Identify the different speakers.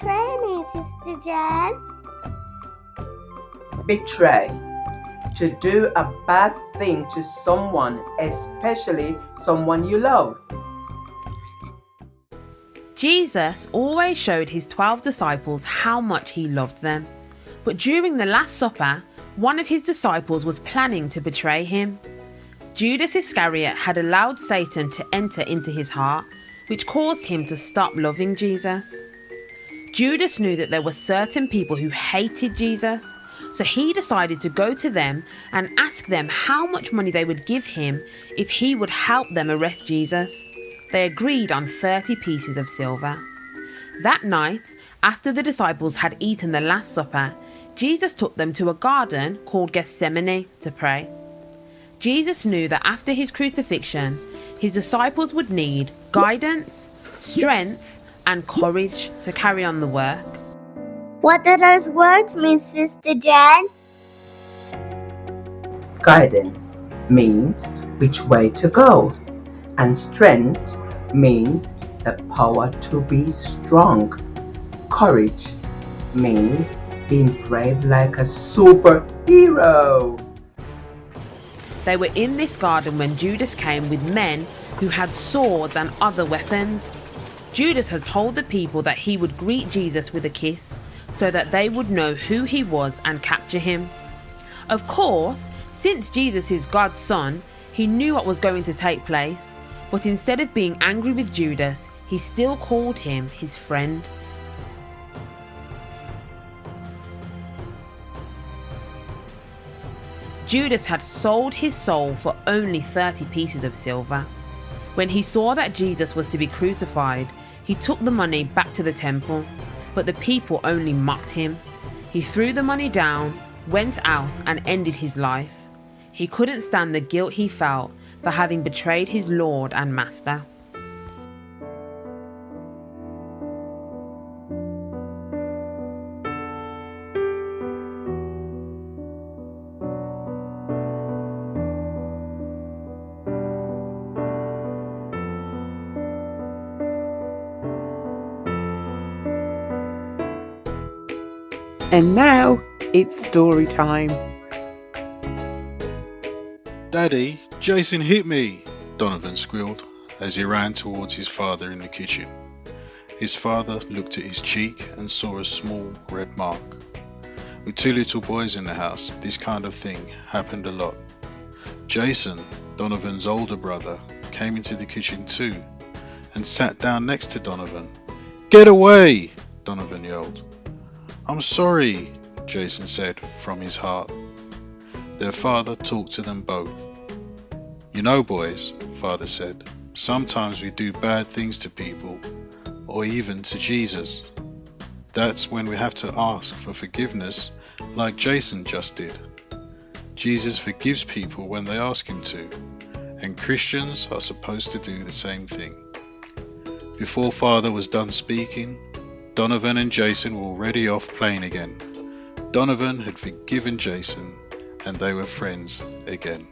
Speaker 1: betray me, Sister Jan?
Speaker 2: Betray. To do a bad thing to someone, especially someone you love.
Speaker 3: Jesus always showed his 12 disciples how much he loved them. But during the Last Supper, one of his disciples was planning to betray him. Judas Iscariot had allowed Satan to enter into his heart, which caused him to stop loving Jesus. Judas knew that there were certain people who hated Jesus, so he decided to go to them and ask them how much money they would give him if he would help them arrest Jesus. They agreed on 30 pieces of silver. That night, after the disciples had eaten the Last Supper, Jesus took them to a garden called Gethsemane to pray. Jesus knew that after his crucifixion, his disciples would need guidance, strength, and courage to carry on the work.
Speaker 1: What do those words mean, Sister Jan?
Speaker 2: Guidance means which way to go, and strength means the power to be strong. Courage means being brave like a superhero.
Speaker 3: They were in this garden when Judas came with men who had swords and other weapons. Judas had told the people that he would greet Jesus with a kiss, so that they would know who he was and capture him. Of course, since Jesus is God's son, he knew what was going to take place, but instead of being angry with Judas, he still called him his friend. Judas had sold his soul for only 30 pieces of silver. When he saw that Jesus was to be crucified, he took the money back to the temple, but the people only mocked him. He threw the money down, went out, and ended his life. He couldn't stand the guilt he felt for having betrayed his Lord and Master.
Speaker 4: And now it's story time.
Speaker 5: "Daddy, Jason hit me," Donovan squealed as he ran towards his father in the kitchen. His father looked at his cheek and saw a small red mark. With two little boys in the house, this kind of thing happened a lot. Jason, Donovan's older brother, came into the kitchen too and sat down next to Donovan. "Get away!" Donovan yelled. "I'm sorry," Jason said from his heart. Their father talked to them both. "You know, boys," father said, "sometimes we do bad things to people, or even to Jesus. That's when we have to ask for forgiveness, like Jason just did. Jesus forgives people when they ask him to, and Christians are supposed to do the same thing." Before father was done speaking, Donovan and Jason were already off playing again. Donovan had forgiven Jason, and they were friends again.